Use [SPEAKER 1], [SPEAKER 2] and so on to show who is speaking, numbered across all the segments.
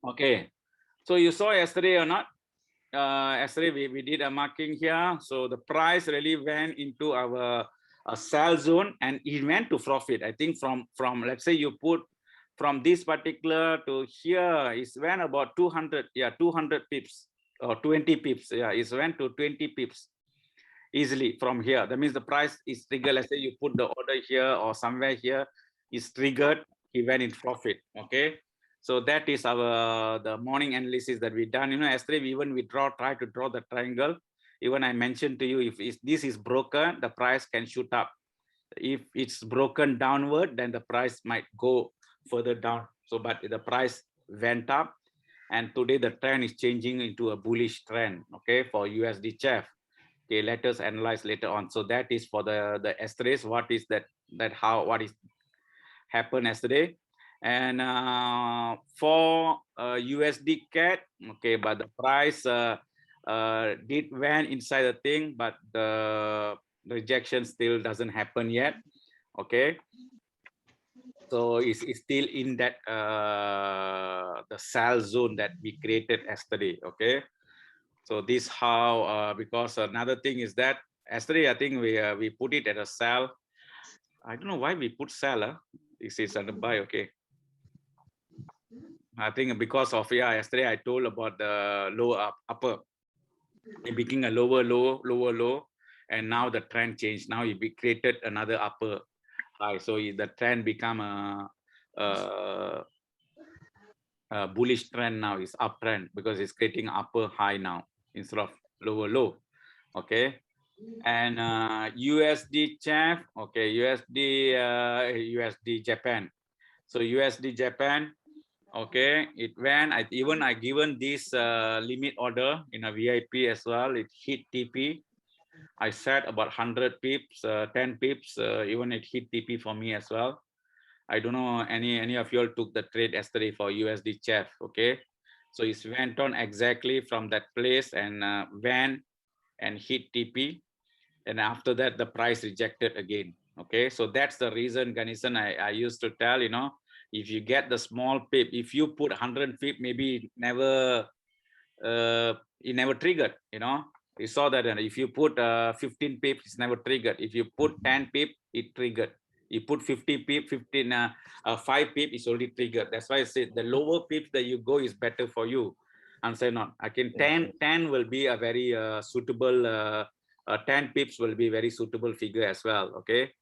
[SPEAKER 1] Okay, so you saw yesterday or not? Yesterday we did a marking here. So the price really went into our sell zone and it went to profit. I think from let's say you put from this particular to here, it went about 200, yeah, 200 pips or 20 pips. Yeah, it went to 20 pips easily from here. That means the price is triggered. Let's say you put the order here or somewhere here, is triggered, he went in profit. Okay. So that is our the morning analysis that we done. You know, yesterday we even try to draw the triangle. Even I mentioned to you, if this is broken, the price can shoot up. If it's broken downward, then the price might go further down. So, but the price went up, and today the trend is changing into a bullish trend. Okay, for USD CHF. Okay, let us analyze later on. So that is for the yesterday's. What is that? What is happened yesterday? And for USD CAD, okay, but the price did went inside the thing, but the rejection still doesn't happen yet. Okay, so it's still in that the sell zone that we created yesterday. Okay, so this how because another thing is that yesterday I think we put it at a sell. I don't know why we put sell. This is under buy. Okay, I think because of, yeah, yesterday I told about the low upper. It became a lower low, and now the trend changed. Now it created another upper high. So the trend become a, a bullish trend now. It's uptrend because it's creating upper high now instead of lower low. Okay. And USD CHF, okay, USD Japan. So USD Japan, okay, it went. I given this limit order in a VIP as well. It hit TP. I said about 100 pips, 10 pips. Even it hit TP for me as well. I don't know any of you all took the trade yesterday for USD CHF. Okay, so it went on exactly from that place and went and hit TP, and after that the price rejected again. Okay, so that's the reason, Ganesan, I used to tell, you know, if you get the small pip, if you put 100 pip, maybe it never triggered, you know. You saw that, and if you put 15 pip, it's never triggered. If you put 10 pip, it triggered. You put 50 pip, 15 5 pip, it's already triggered. That's why I said the lower pips that you go is better for you. And say not, I can 10 will be a very suitable 10 pips will be very suitable figure as well. Okay,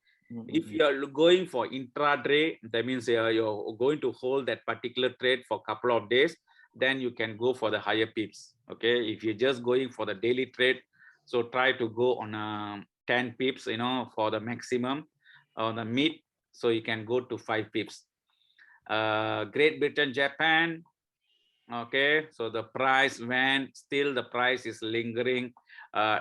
[SPEAKER 1] if you are going for intraday, that means you're going to hold that particular trade for a couple of days, then you can go for the higher pips. Okay, if you're just going for the daily trade, so try to go on 10 pips, you know, for the maximum on the mid, so you can go to 5 pips. Great Britain, Japan. Okay, so the price went, still the price is lingering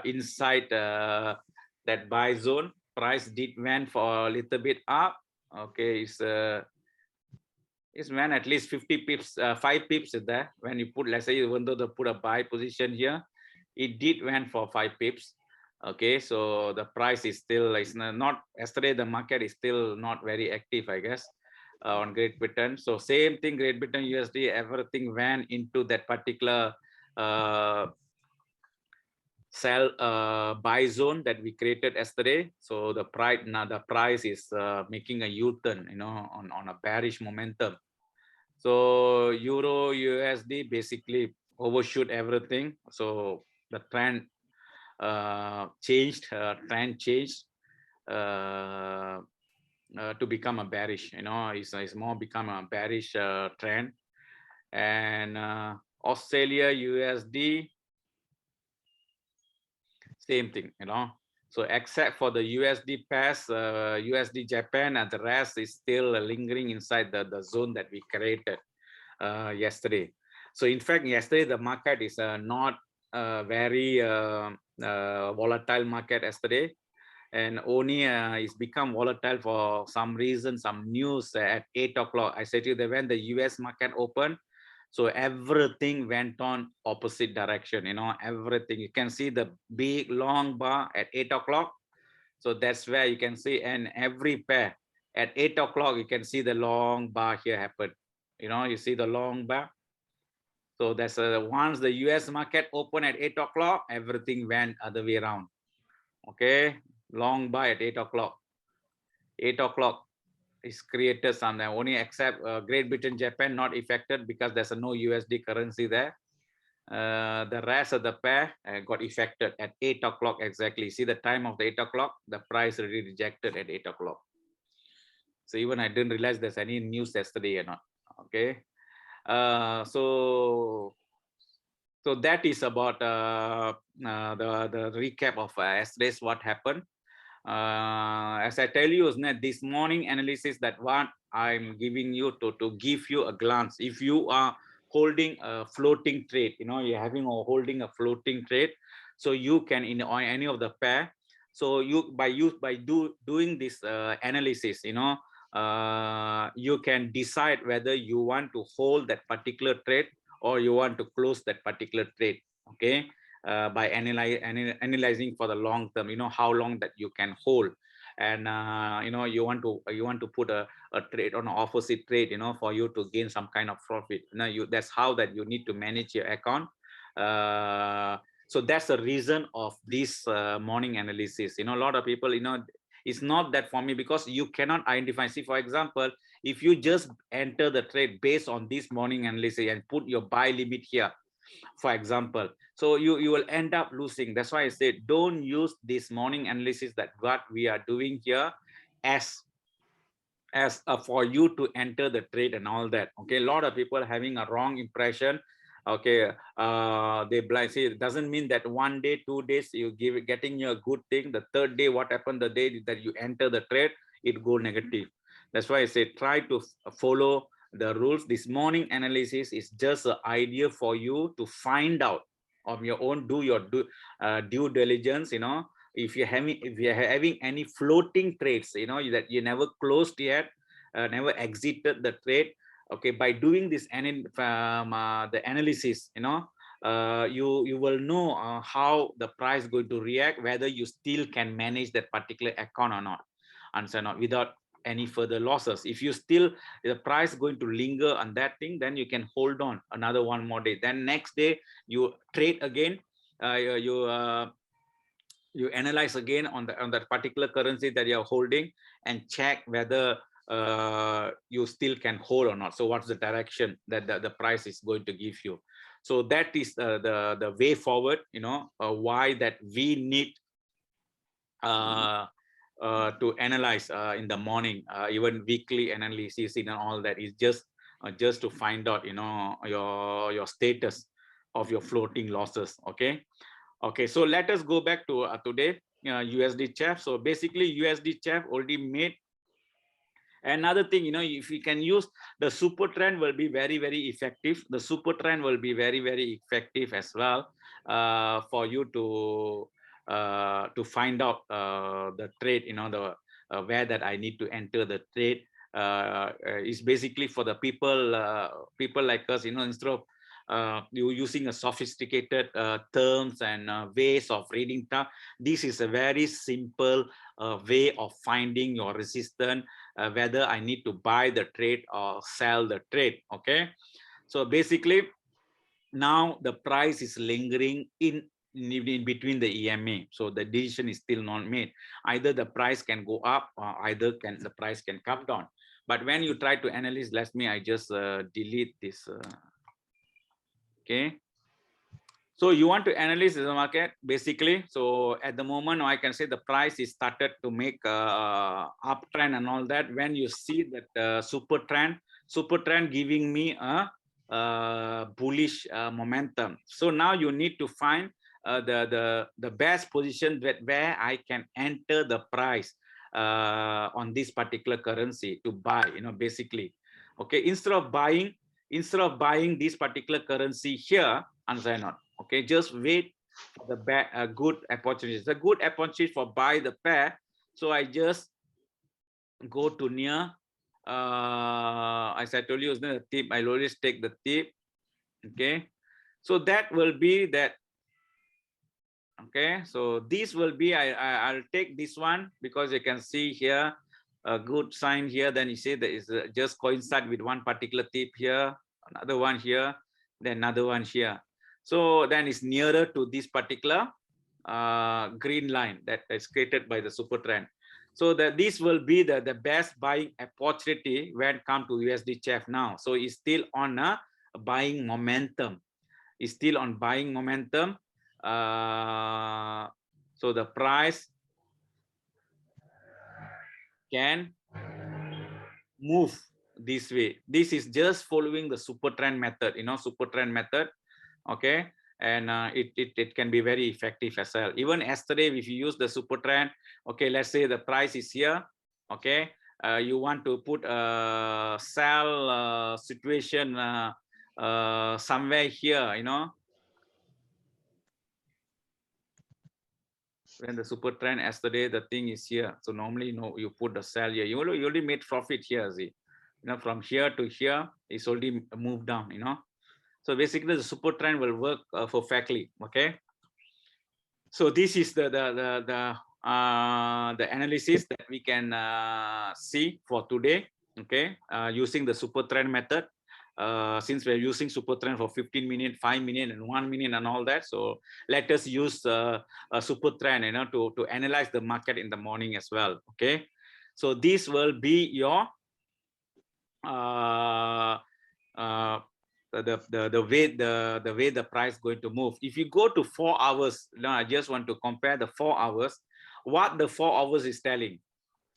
[SPEAKER 1] inside that buy zone. Price did went for a little bit up. Okay, it's went at least 50 pips, 5 pips is there. When you put, let's say, even though they put a buy position here, it did went for 5 pips. Okay, so the price is still, it's not, yesterday the market is still not very active, I guess, on Great Britain. So same thing, Great Britain USD, everything went into that particular sell buy zone that we created yesterday. So the price, now the price is making a U-turn, you know, on a bearish momentum. So Euro USD basically overshoot everything. So the trend changed, to become a bearish. You know, it's more become a bearish trend. And Australia USD, same thing. You know, so except for the USD pairs, USD Japan, and the rest is still lingering inside the zone that we created yesterday. So in fact, yesterday the market is not very volatile market yesterday, and only it's become volatile for some reason, some news at 8 o'clock. I said to you that when the US market opened, so everything went on opposite direction, you know, everything. You can see the big long bar at 8 o'clock. So that's where you can see, and every pair at 8 o'clock, you can see the long bar here happen. You know, you see the long bar. So that's once the US market opened at 8 o'clock, everything went other way around. Okay, long buy at 8 o'clock. 8 o'clock is created something only except Great Britain, Japan not affected because there's no USD currency there. The rest of the pair got affected at 8 o'clock exactly. See the time of the 8 o'clock, the price already rejected at 8 o'clock. So even I didn't realize there's any news yesterday or not. Okay. So that is about the recap of yesterday's what happened. As I tell you, this morning analysis that what I'm giving you to give you a glance. If you are holding a floating trade, you're having or holding a floating trade, so you can in any of the pair. So you by doing this analysis, you can decide whether you want to hold that particular trade or you want to close that particular trade. Okay. By analyzing for the long term, how long that you can hold, and you want to put a trade on an opposite trade, for you to gain some kind of profit. That's how that you need to manage your account. So that's the reason of this morning analysis. A lot of people, it's not that for me because you cannot identify. See, for example, if you just enter the trade based on this morning analysis and put your buy limit here, for example, so you will end up losing. That's why I said don't use this morning analysis that what we are doing here as for you to enter the trade and all that. Okay, a lot of people having a wrong impression. Okay, they blind. See, it doesn't mean that 1 day, 2 days you getting you a good thing, the third day what happened, the day that you enter the trade, it go negative. That's why I say try to follow the rules. This morning analysis is just an idea for you to find out on your own, do your due diligence. If you're having any floating trades, that you never closed yet, never exited the trade. Okay, by doing this the analysis, you will know how the price is going to react, whether you still can manage that particular account or not, and so on, without any further losses. If you still the price going to linger on that thing, then you can hold on another 1 more day. Then next day you trade again. You analyze again on that particular currency that you're holding and check whether you still can hold or not. So what's the direction that the price is going to give you? So that is the way forward. Why that we need to analyze in the morning, even weekly analysis and all that is just to find out your status of your floating losses. Okay, so let us go back to today USD CHF. So basically USD CHF already made another thing. If you can use the super trend, will be very, very effective. The super trend will be very, very effective as well for you to find out the trade, the where that I need to enter the trade. Is basically for the people like us, instead of you using a sophisticated terms and ways of reading stuff. This is a very simple way of finding your resistance, whether I need to buy the trade or sell the trade. Okay, so basically now the price is lingering in between the EMA, so the decision is still not made. Either the price can go up or either the price can come down. But when you try to analyze, I just delete this. Okay, so you want to analyze the market basically. So at the moment I can say the price is started to make uptrend and all that. When you see that super trend giving me a bullish momentum. So now you need to find the best position where I can enter the price on this particular currency to buy, basically. Okay, instead of buying this particular currency here, and sign on. Okay, just wait for the good opportunities. The good opportunity for buy the pair. So I just go to near. As I told you, the tip. I always take the tip. Okay, so that will be that. Okay, so this will be. I'll take this one because you can see here a good sign here. Then you see that is just coincide with one particular tip here, another one here. then another one here. So then it's nearer to this particular green line that is created by the super trend. So that this will be the best buying opportunity when it comes to USD CHF now. So it's still on a buying momentum. It's still on buying momentum. So the price can move this way. This is just following the super trend method, super trend method. Okay. And it can be very effective as well. Even yesterday, if you use the super trend, okay, let's say the price is here. Okay. You want to put a sell situation somewhere here, when the super trend yesterday, the thing is here. So normally, you put the sell here. You already made profit here, see. From here to here, it's already moved down, So basically, the super trend will work perfectly. Okay. So this is the analysis that we can see for today. Okay, using the super trend method. Since we're using super trend for 15 minutes, 5 minutes, and 1 minute, and all that, so let us use a super trend, to analyze the market in the morning as well. Okay, so this will be your the way the price going to move. If you go to 4 hours, I just want to compare the 4 hours, what the 4 hours is telling.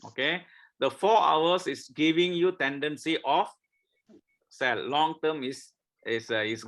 [SPEAKER 1] Okay, the 4 hours is giving you tendency of sell. Long term is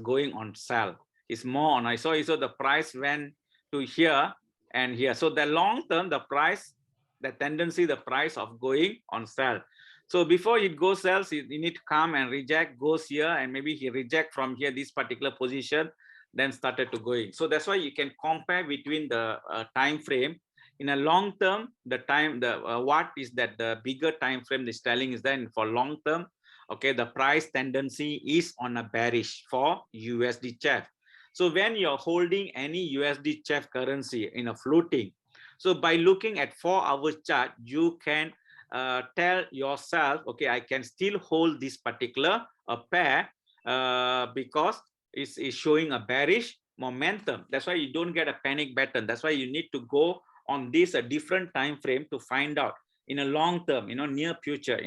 [SPEAKER 1] going on sell. It's more on. I saw the price went to here and here. So the long term, the price, the tendency, the price of going on sell. So before it goes sells, you need to come and reject, goes here, and maybe he reject from here this particular position, then started to going. So that's why you can compare between the time frame. In a long term, the time, what is that the bigger time frame is telling is then for long term. Okay, the price tendency is on a bearish for USD CHF. So when you're holding any USD CHF currency in a floating, so by looking at 4-hour chart, you can tell yourself, okay, I can still hold this particular pair because it's showing a bearish momentum. That's why you don't get a panic button. That's why you need to go on this a different time frame to find out in a long term, near future,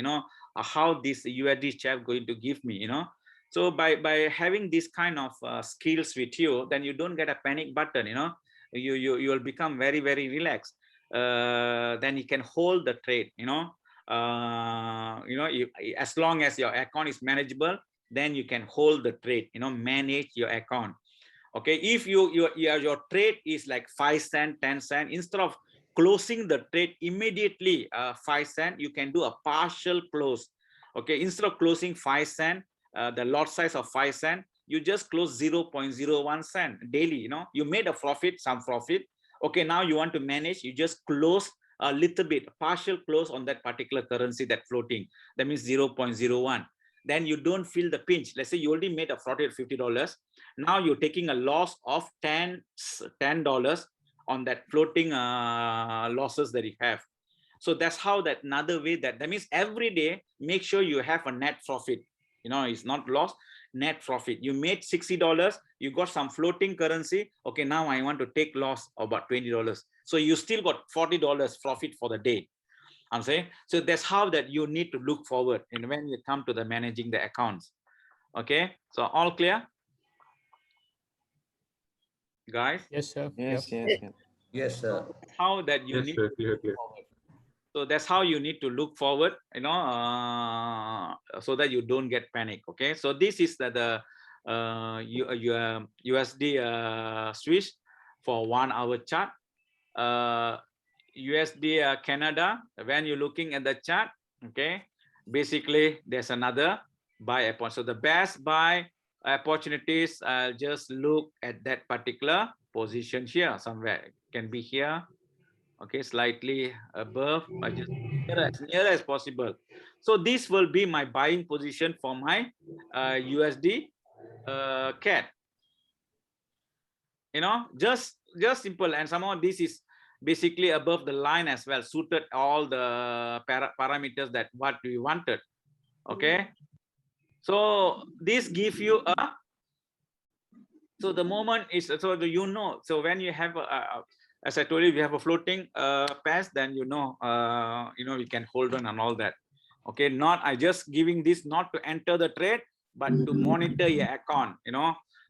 [SPEAKER 1] how this USD CHF going to give me, So by having this kind of skills with you, then you don't get a panic button, you will become very, very relaxed. Then you can hold the trade, as long as your account is manageable, then you can hold the trade, manage your account. Okay, if your trade is like 5 cents, 10 cents, instead of closing the trade immediately 5 cents, you can do a partial close. Okay, instead of closing 5 cents, the lot size of 5 cents, you just close 0.01 cent daily. You made a profit, some profit. Okay, now you want to manage, you just close a little bit, partial close on that particular currency that floating. That means 0.01. Then you don't feel the pinch. Let's say you already made a profit of $50. Now you're taking a loss of $10 on that floating losses that you have. So that's how that another way that means every day make sure you have a net profit. It's not loss, net profit. You made $60, you got some floating currency. Okay, now I want to take loss of about $20. So you still got $40 profit for the day. I'm saying, so that's how that you need to look forward and when you come to the managing the accounts. Okay, so all clear, guys?
[SPEAKER 2] Yes, sir.
[SPEAKER 3] Yes,
[SPEAKER 2] Yep.
[SPEAKER 3] yes, yes.
[SPEAKER 4] Yes, sir.
[SPEAKER 1] How that you
[SPEAKER 5] Yes,
[SPEAKER 1] need
[SPEAKER 5] sir.
[SPEAKER 1] to
[SPEAKER 5] Clear,
[SPEAKER 1] look
[SPEAKER 5] clear.
[SPEAKER 1] forward. So that's how you need to look forward, so that you don't get panic. Okay, so this is the USD Swiss for 1 hour chart. USD Canada, when you're looking at the chart, okay, basically there's another buy opportunity. So the best buy opportunities, just look at that particular position here somewhere. It can be here, okay, slightly above, but just near as possible. So this will be my buying position for my USD CAD. Just simple, and somehow this is basically above the line as well, suited all the parameters that what we wanted. Okay, so this gives you a So the moment is, so you know, so when you have as I told you, we have a floating pass, then you know, we can hold on and all that. Okay, not I just giving this not to enter the trade, but to monitor your account,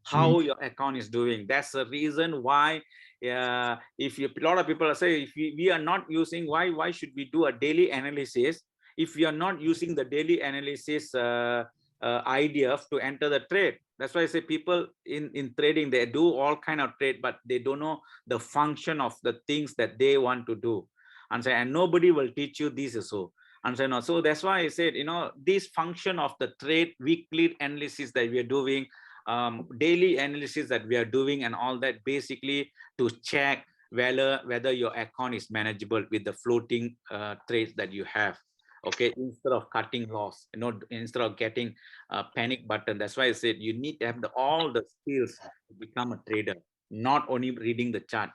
[SPEAKER 1] how your account is doing. That's the reason why if you, a lot of people say, if we are not using, why should we do a daily analysis if we are not using the daily analysis idea to enter the trade? That's why I say people in trading, they do all kind of trade, but they don't know the function of the things that they want to do. And nobody will teach you this so. And so, no, so that's why I said, this function of the trade weekly analysis that we are doing, daily analysis that we are doing, and all that, basically to check whether your account is manageable with the floating trades that you have. Okay, instead of cutting loss, instead of getting a panic button. That's why I said you need to have all the skills to become a trader, not only reading the chart.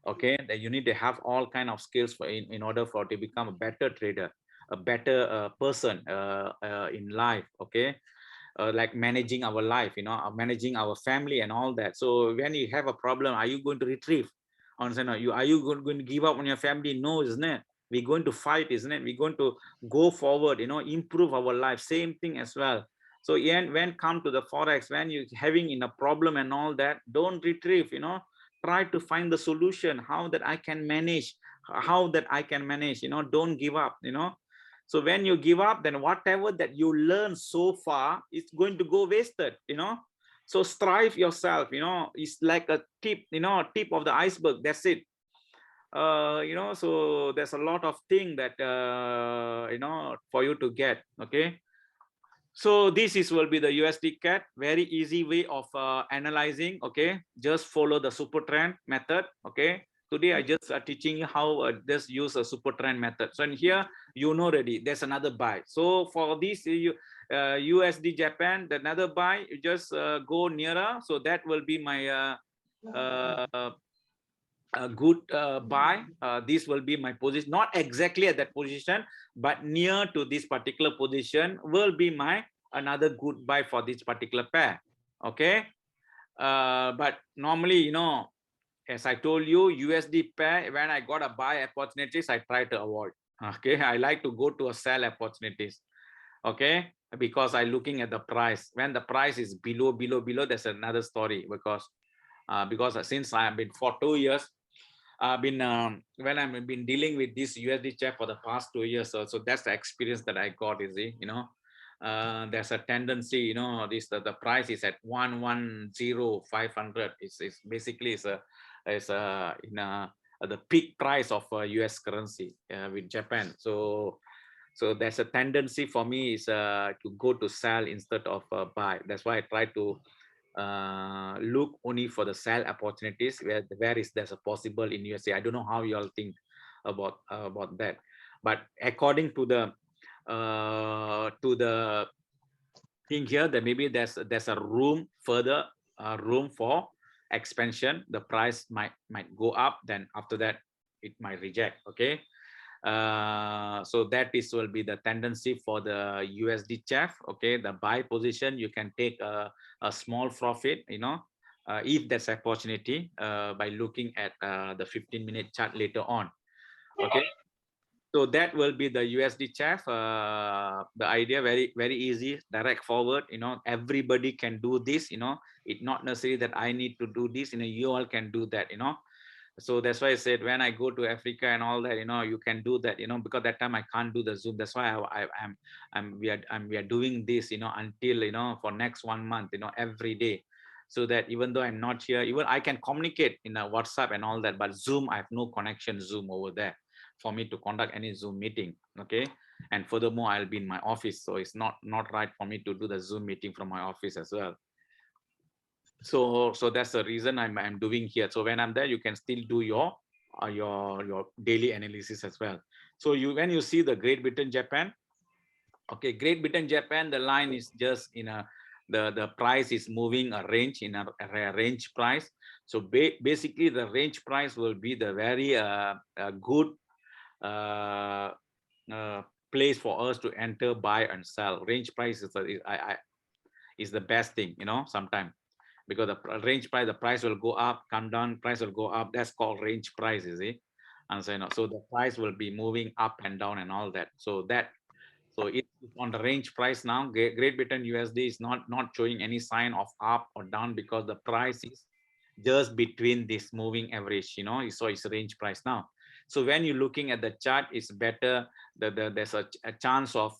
[SPEAKER 1] Okay, that you need to have all kind of skills in order for to become a better trader, a better person in life. Okay, like managing our life, managing our family and all that. So when you have a problem, are you going to retrieve? Are you going to give up on your family? No, isn't it? We're going to fight, isn't it? We're going to go forward, improve our life. Same thing as well. So when come to the forex, when you're having in a problem and all that, don't retrieve, try to find the solution, how that I can manage, don't give up. So when you give up, then whatever that you learn so far is going to go wasted. So strive yourself. It's like a tip, tip of the iceberg. That's it. So there's a lot of thing that for you to get. Okay, so this will be the USD CAD, very easy way of analyzing. Okay, just follow the super trend method. Okay, today I just teaching you how just use a super trend method. So in here, already there's another buy. So for this USD Japan, another buy, you just go nearer. So that will be my a good buy. This will be my position, not exactly at that position, but near to this particular position will be my another good buy for this particular pair. Okay, but normally, as I told you, USD pair, when I got a buy opportunities, I try to avoid. Okay, I like to go to a sell opportunities. Okay, because I looking at the price. When the price is below, that's another story. Because since I have been for 2 years, I've been when I've been dealing with this USD chart for the past 2 years. So that's the experience that I got. There's a tendency, this the price is at 110,500. It's basically is a the peak price of US currency with Japan. So there's a tendency for me is to go to sell instead of buy. That's why I try to look only for the sell opportunities where is there's a possible in USA. I don't know how you all think about that, but according to the thing here, that maybe there's a room further room for expansion. The price might go up, then after that it might reject. Okay, so that is will be the tendency for the USD chef. Okay, the buy position, you can take a small profit, if there's opportunity by looking at the 15-minute chart later on. Okay, so that will be the USD chef. The idea very easy, direct forward. Everybody can do this. It's not necessary that I need to do this. You all can do that. So that's why I said when I go to Africa and all that, you can do that, because that time I can't do the Zoom. That's why we are doing this, until for next 1 month, every day, so that even though I'm not here, even I can communicate in a WhatsApp and all that, but Zoom, I have no connection Zoom over there for me to conduct any Zoom meeting. Okay, and furthermore, I'll be in my office, so it's not right for me to do the Zoom meeting from my office as well. So that's the reason I'm doing here. So when I'm there, you can still do your daily analysis as well. So when you see the Great Britain Japan, okay, Great Britain Japan, the line is just in a the price is moving a range in a range price. So basically the range price will be the very good place for us to enter, buy and sell. Range price is the best thing, sometimes. because the range price, the price will go up, come down, price will go up. That's called range price, you see. And so, so the price will be moving up and down and all that. So it's on the range price now. Great Britain USD is not showing any sign of up or down because the price is just between this moving average, so it's a range price now. So when you're looking at the chart, it's better that there's a chance of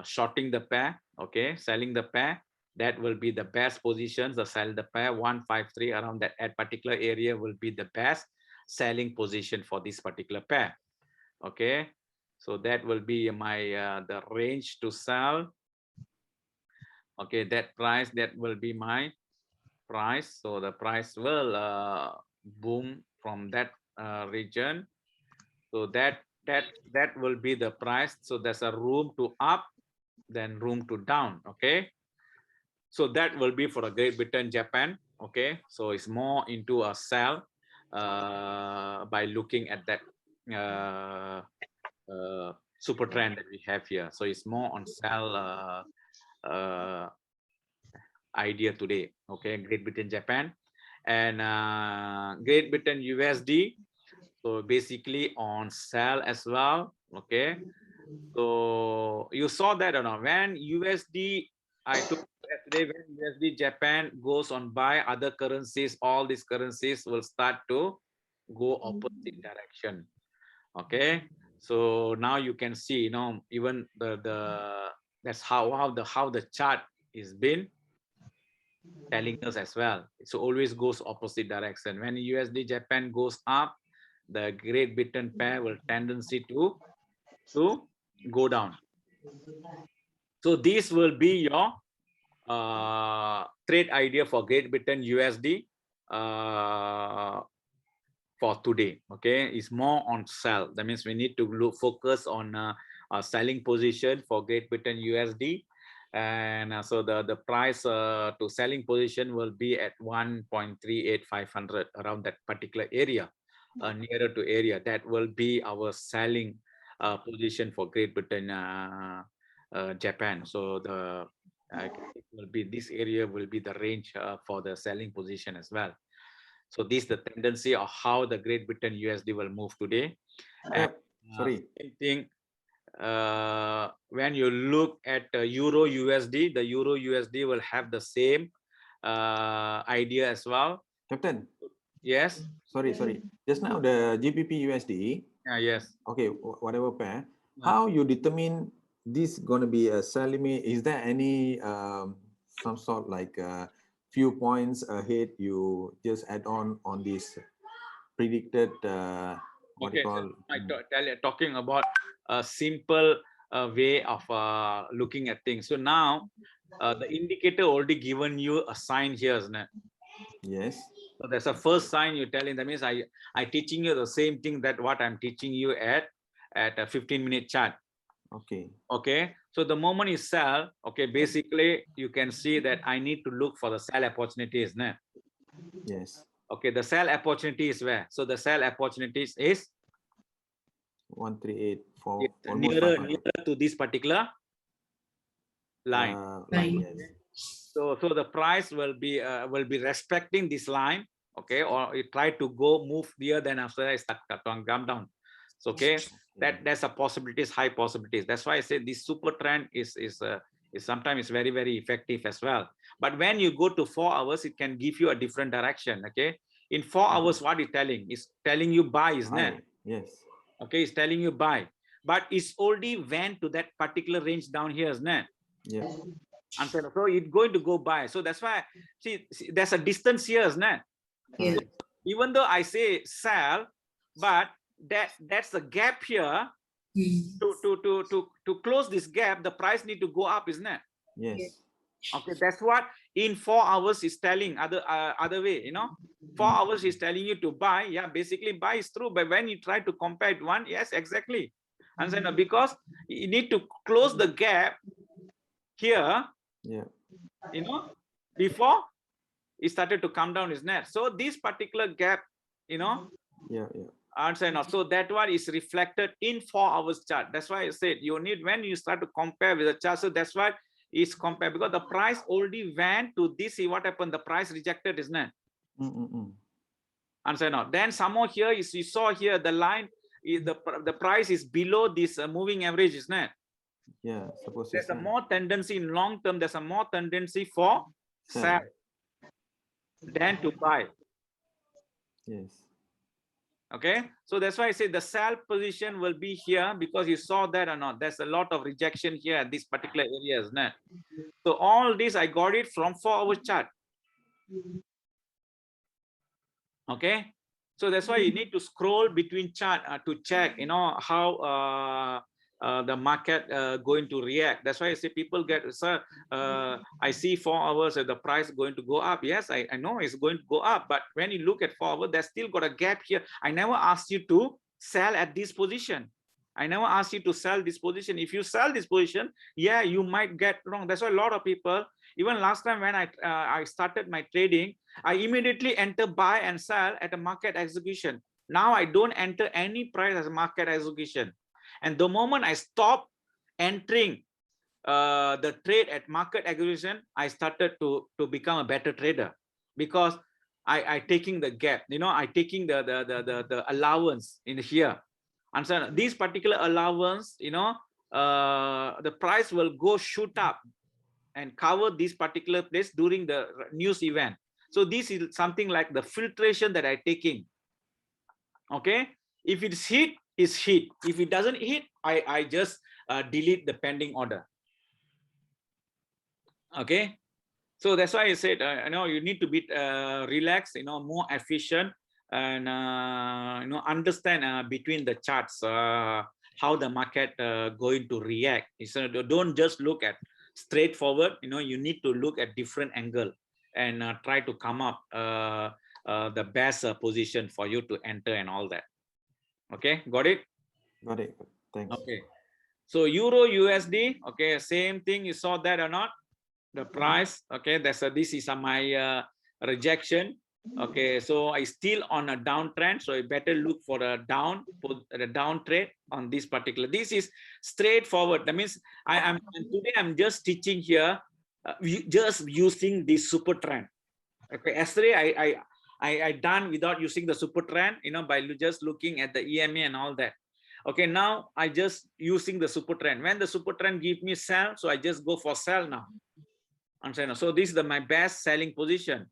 [SPEAKER 1] shorting the pair, okay, selling the pair. That will be the best positions. The sell the pair 153 around that at particular area will be the best selling position for this particular pair. Okay, so that will be my the range to sell. Okay, that price, that will be my price. So the price will boom from that region. So that will be the price. So there's a room to up, then room to down. Okay, so that will be for a Great Britain, Japan. Okay, so it's more into a sell by looking at that super trend that we have here. So it's more on sell idea today. Okay, Great Britain, Japan, and Great Britain USD. So basically on sell as well. Okay, so you saw that or not? When USD, I took yesterday, when USD Japan goes on buy, other currencies, all these currencies will start to go opposite direction. Okay, so now you can see, even the that's how the chart is been telling us as well. So always goes opposite direction. When USD Japan goes up, the Great Britain pair will tendency to go down. So this will be your trade idea for Great Britain USD for today. Okay, it's more on sell. That means we need to focus on a selling position for Great Britain USD, and so the price to selling position will be at 1.38500 around that particular area, nearer to area. That will be our selling position for Great Britain Japan. So the it will be, this area will be the range for the selling position as well. So this is the tendency of how the Great Britain USD will move today. And,
[SPEAKER 2] Sorry.
[SPEAKER 1] same thing when you look at Euro USD, the Euro USD will have the same idea as well.
[SPEAKER 2] Captain.
[SPEAKER 1] Yes.
[SPEAKER 2] Sorry. Just now the GBP USD.
[SPEAKER 1] Yes.
[SPEAKER 2] Okay, whatever pair. How you determine this gonna be a selling? Is there any some sort like few points ahead you just add on this predicted what you call?
[SPEAKER 1] Talking about a simple way of looking at things. So now the indicator already given you a sign here, isn't it?
[SPEAKER 2] Yes.
[SPEAKER 1] So that's the first sign you're telling. That means I teaching you the same thing that what I'm teaching you at a 15-minute chart.
[SPEAKER 2] Okay.
[SPEAKER 1] Okay. So the moment you sell, okay, basically you can see that I need to look for the sell opportunities. No?
[SPEAKER 2] Yes.
[SPEAKER 1] Okay. The sell opportunity is where? So the sell opportunities is
[SPEAKER 2] 138
[SPEAKER 1] nearer to this particular line.
[SPEAKER 2] Yes.
[SPEAKER 1] So the price will be respecting this line, okay, or it try to go move here, then after that stuck come down. So okay, that's a possibilities, high possibilities. That's why I say this super trend is sometimes very, very effective as well. But when you go to 4 hours, it can give you a different direction. Okay, in 4 hours, what it's telling you buy, isn't it?
[SPEAKER 2] Yes.
[SPEAKER 1] Okay, it's telling you buy, but it's already went to that particular range down here, isn't it?
[SPEAKER 2] Yeah.
[SPEAKER 1] And so it's going to go by. So that's why see there's a distance here, isn't it?
[SPEAKER 3] Yes.
[SPEAKER 1] So even though I say sell, but that's the gap here. To close this gap, the price need to go up, isn't it?
[SPEAKER 2] Yes.
[SPEAKER 1] Okay, that's what in 4 hours is telling other way, 4 hours is telling you to buy. Yeah, basically buy is true, but when you try to compare it one, yes, exactly. And then because you need to close the gap here,
[SPEAKER 2] yeah,
[SPEAKER 1] before it started to come down, isn't it? So this particular gap,
[SPEAKER 2] yeah.
[SPEAKER 1] And so that one is reflected in 4 hours chart. That's why I said you need, when you start to compare with the chart, so that's why is compared because the price already went to this. See what happened? The price rejected, isn't it? Answer no. Then somehow here is you saw here the line is the price is below this moving average, isn't it?
[SPEAKER 2] Yeah, suppose
[SPEAKER 1] There's a more tendency in long term. There's a more tendency for sell than to buy.
[SPEAKER 2] Yes.
[SPEAKER 1] Okay, so that's why I say the sell position will be here because you saw that or not. There's a lot of rejection here at this particular area, isn't it? So all this I got it from 4-hour chart. Okay, so that's why you need to scroll between chart to check, you know, how the market going to react. That's why I say people get, sir, I see 4 hours the price going to go up. Yes, I know it's going to go up, but when you look at 4 hours, there's still got a gap here. I never asked you to sell at this position. I never asked you to sell this position. If you sell this position, yeah, you might get wrong. That's why a lot of people, even last time when I started my trading, I immediately enter buy and sell at a market execution. Now I don't enter any price as a market execution. And the moment I stop entering the trade at market execution, I started to become a better trader because I taking the gap, you know, I taking the allowance in here. And so this particular allowance, you know, the price will go shoot up and cover this particular place during the news event. So this is something like the filtration that I taking. Okay, if it's hit, it's hit. If it doesn't hit, I just delete the pending order. Okay, so that's why I said, you know, you need to be relaxed, you know, more efficient, and you know, understand between the charts how the market going to react. So don't just look at straightforward, you know, you need to look at different angle and try to come up the best position for you to enter and all that. Okay, got it?
[SPEAKER 2] Got it. Thanks.
[SPEAKER 1] Okay, so Euro USD, okay, same thing. You saw that or not? The price, okay, that's this is my rejection. Okay, so I still on a downtrend, so you better look for a down trade on this particular. This is straightforward. That means today I'm just teaching here, just using this super trend. Okay, yesterday I done without using the super trend, you know, by just looking at the EMA and all that. Okay, now I just using the super trend. When the super trend give me sell, so I just go for sell now. So this is my best selling position.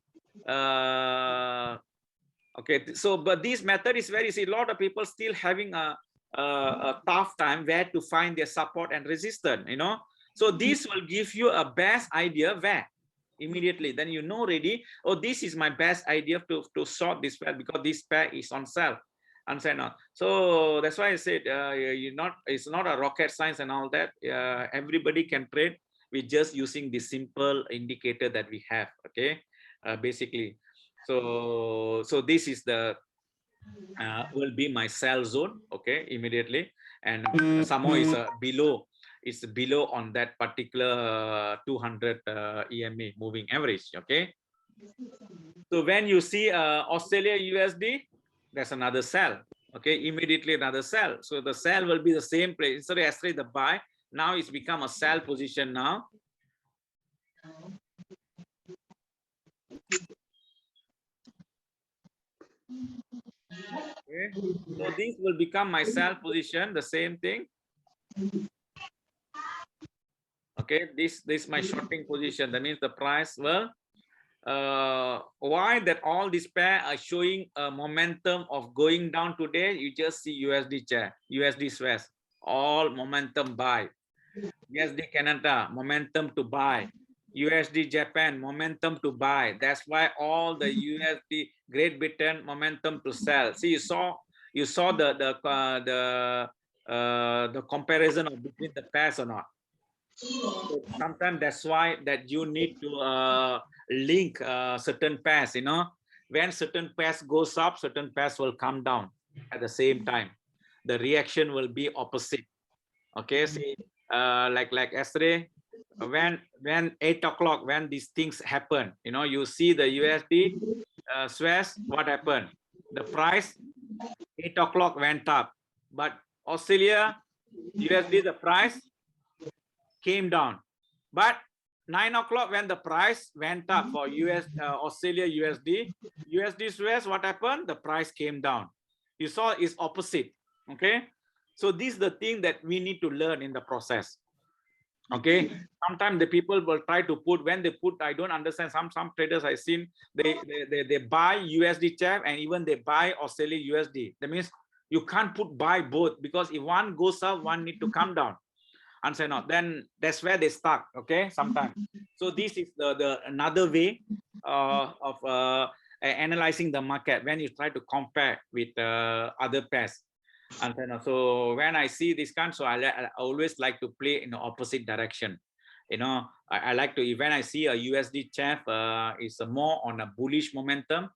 [SPEAKER 1] Okay, so but this method is very, see, a lot of people still having a tough time where to find their support and resistance, you know. So this will give you a best idea where immediately, then you know already, oh, this is my best idea to sort this pair because this pair is on sell. So that's why I said it's not a rocket science and all that. Everybody can trade with just using the simple indicator that we have. Okay, basically. So this is the will be my sell zone. Okay, immediately, and somehow is below. It's below on that particular 200 EMA moving average. Okay. So when you see Australia USD, that's another sell. Okay, immediately another sell. So the sell will be the same place. Instead of yesterday the buy, now it's become a sell position now. Okay, so this will become my sell position, the same thing. Okay, this is my shorting position. That means the price will why that all these pair are showing a momentum of going down today. You just see USD chair, USD Swiss, all momentum buy. USD Canada, momentum to buy. USD Japan, momentum to buy. That's why all the USD Great Britain, momentum to sell. See, you saw the comparison of between the pairs or not. So sometimes that's why that you need to link certain pairs, you know. When certain pairs goes up, certain pairs will come down at the same time. The reaction will be opposite. Okay, see, like yesterday, when 8 o'clock, when these things happen, you know, you see the USD Swiss, what happened? The price 8 o'clock went up, but Australia USD, the price came down. But 9 o'clock when the price went up for Australia USD, US, what happened? The price came down. You saw it's opposite. Okay. So this is the thing that we need to learn in the process. Okay. Sometimes the people will try to put, when they put, I don't understand. Some traders I've seen, they buy USD chap and even they buy Australia USD. That means you can't buy both, because if one goes up, one need to come down. And say no, then that's where they stuck. Okay, sometimes. So this is the another way of analyzing the market when you try to compare with other pairs. And so when I see this kind, so I always like to play in the opposite direction. You know, I like to, when I see a USD chap is more on a bullish momentum.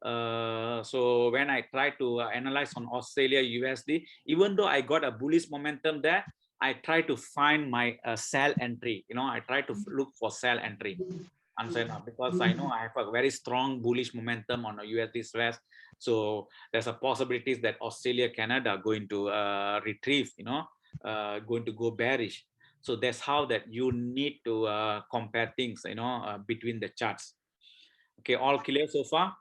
[SPEAKER 1] So when I try to analyze on Australia USD, even though I got a bullish momentum there, I try to find my sell entry. You know, I try to look for sell entry. And so now, because I know I have a very strong bullish momentum on a USD stress, so there's a possibilities that Australia, Canada are going to retrieve. You know, going to go bearish. So that's how that you need to compare things. You know, between the charts. Okay, all clear so far?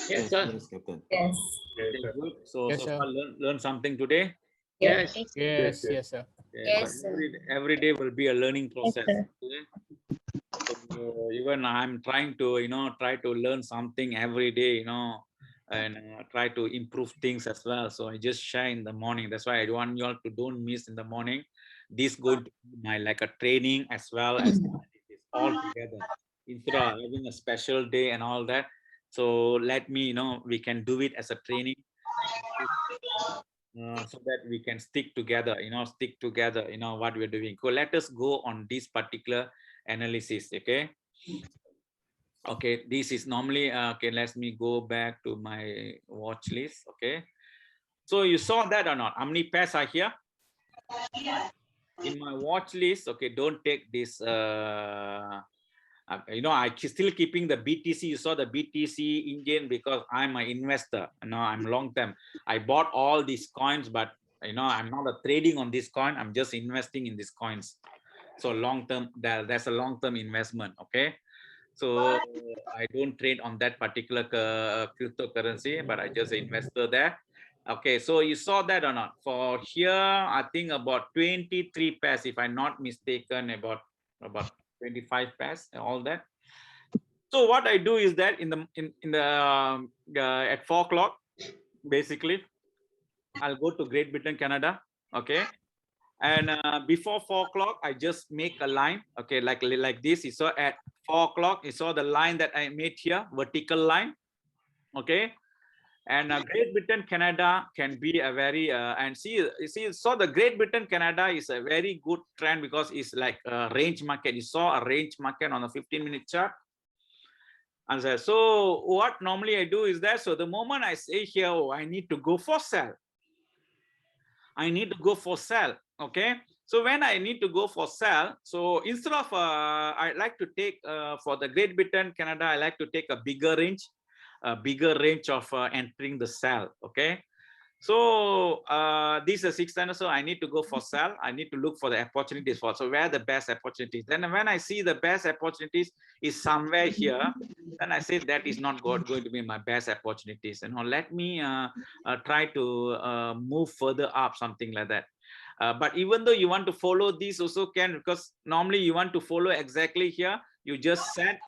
[SPEAKER 3] Yes, sir.
[SPEAKER 2] Yes, Captain.
[SPEAKER 4] Yes.
[SPEAKER 1] Okay, good. So
[SPEAKER 3] Yes,
[SPEAKER 1] so
[SPEAKER 3] sir.
[SPEAKER 1] far learn something today.
[SPEAKER 3] Yes,
[SPEAKER 4] Yes.
[SPEAKER 3] yes, yes, sir.
[SPEAKER 1] Okay,
[SPEAKER 4] Yes,
[SPEAKER 1] so
[SPEAKER 4] sir.
[SPEAKER 1] every day will be a learning process.
[SPEAKER 4] sir.
[SPEAKER 1] Okay? So even I'm trying to, you know, try to learn something every day, you know, and try to improve things as well. So I just share in the morning. That's why I want you all to don't miss in the morning. This going to be my like a training as well as analysis all together, instead of having a special day and all that. So let me, you know, we can do it as a training. So that we can stick together, you know, what we're doing. So let us go on this particular analysis. Okay. Okay, this is normally okay. Let me go back to my watch list. Okay, so you saw that or not? How many pairs are here in my watch list? Okay, don't take this. You know, I still keeping the BTC. You saw the BTC Indian because I'm an investor. You know, I'm long term. I bought all these coins, but you know, I'm not a trading on this coin. I'm just investing in these coins. So long term, that's a long term investment. Okay. So I don't trade on that particular cryptocurrency, but I just investor there. Okay, so you saw that or not? For here, I think about 23 pairs, if I'm not mistaken, about 25 pairs and all that. So what I do is that in the at 4 o'clock, basically, I'll go to Great Britain, Canada. Okay, and before 4 o'clock, I just make a line. Okay, like this. You saw at 4 o'clock, you saw the line that I made here, vertical line. Okay, and Great Britain, Canada can be a very and you see, so the Great Britain, Canada is a very good trend because it's like a range market. You saw a range market on a 15-minute chart. And so what normally I do is that, so the moment I say here, oh, I need to go for sell. I need to go for sell. Okay. So when I need to go for sell, so instead of I like to take for the Great Britain, Canada, I like to take a bigger range of entering the sell. Okay. So this is 600. So I need to go for sell. I need to look for the opportunities for. So where the best opportunities? Then when I see the best opportunities is somewhere here, then I say that is not going to be my best opportunities. And let me try to move further up, something like that. But even though you want to follow this also can, because normally you want to follow exactly here, you just set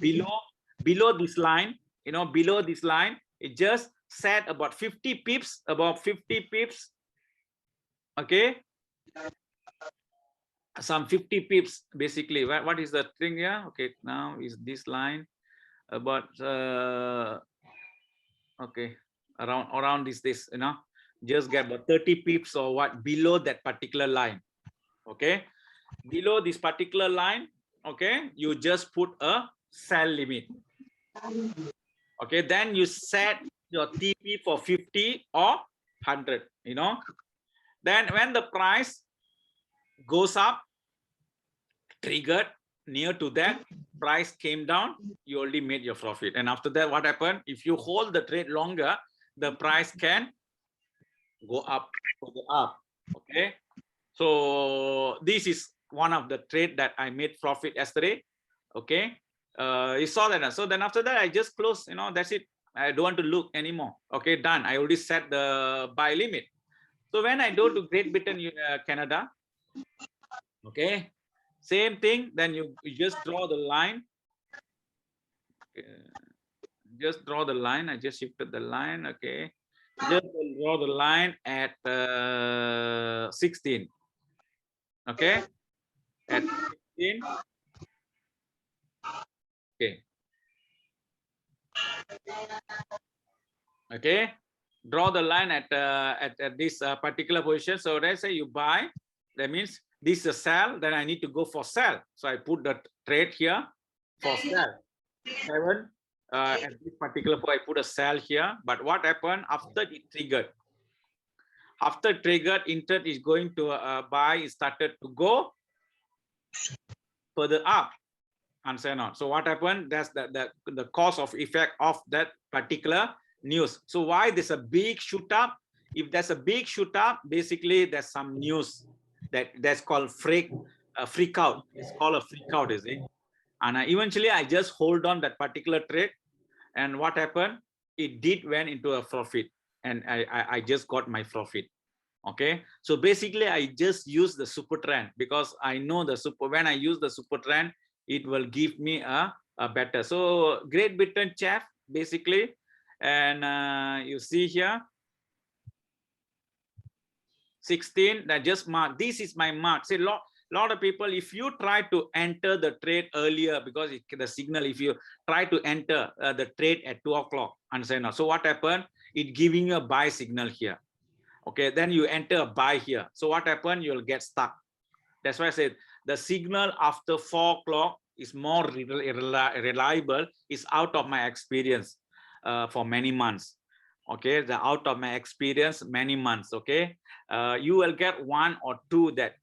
[SPEAKER 1] below this line, you know, below this line, it just set about 50 pips, okay, some 50 pips basically. What is the thing here? Okay, now is this line about okay, around this, you know, just get about 30 pips or what below that particular line. Okay, below this particular line, okay, you just put a sell limit. Okay, then you set your TP for 50 or 100, you know. Then when the price goes up, triggered near to that, price came down, you already made your profit. And after that, what happened? If you hold the trade longer, the price can go up, okay. So this is one of the trade that I made profit yesterday. Okay, you saw that. So then after that, I just close. You know, that's it. I don't want to look anymore. Okay, done. I already set the buy limit. So when I go to Great Britain, Canada, okay, same thing. Then you just draw the line. Just draw the line. I just shifted the line. Okay, just draw the line at 16. Okay, at 16. Okay. Okay, draw the line at this particular position. So let's say you buy, that means this is a sell, then I need to go for sell. So I put the trade here for sell. 7 at this particular point, I put a sell here. But what happened after it triggered? After triggered, interest is going to buy. It started to go further up. Answer not. So what happened? That's the cause of effect of that particular news. So why there's a big shoot up? If there's a big shoot up, basically there's some news that's called freak out. It's called a freak out, is it? And eventually I just hold on that particular trade. And what happened? It did went into a profit, and I just got my profit. Okay, so basically I just use the super trend because I know the super. When I use the super trend, it will give me a better. So Great Britain chap basically, and you see here 16, that just mark. This is my mark. See, lot of people, if you try to enter the trade earlier, because the signal, if you try to enter the trade at 2 o'clock, understand now. So what happened? It giving you a buy signal here. Okay, then you enter a buy here. So what happened? You'll get stuck. That's why I said the signal after 4 o'clock is more reliable. It's out of my experience for many months. Okay, the out of my experience many months. Okay, you will get 1 or 2 that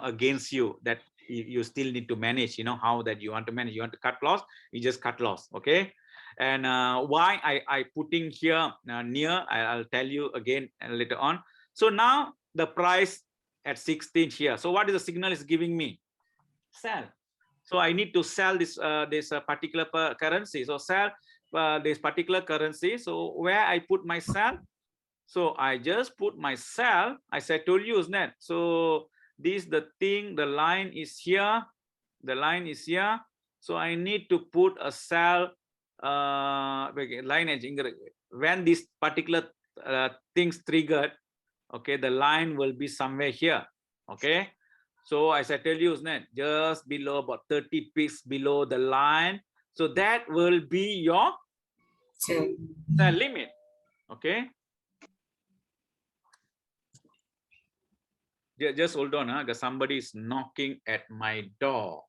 [SPEAKER 1] against you, that you still need to manage. How that you want to manage. You want to cut loss, you just cut loss. Okay, and why I putting here near, I'll tell you again later on. So now the price at 16 here. So what is the signal is giving me? Sell. So I need to sell this particular currency. So sell this particular currency. So where I put my sell? So I just put my sell. I told you, isn't it? So this the thing. The line is here. The line is here. So I need to put a sell line edge. When this particular things triggered, okay, the line will be somewhere here. Okay, so as I tell you, isn't it, just below, about 30 pips below the line. So that will be your limit. Okay, just hold on, because somebody is knocking at my door.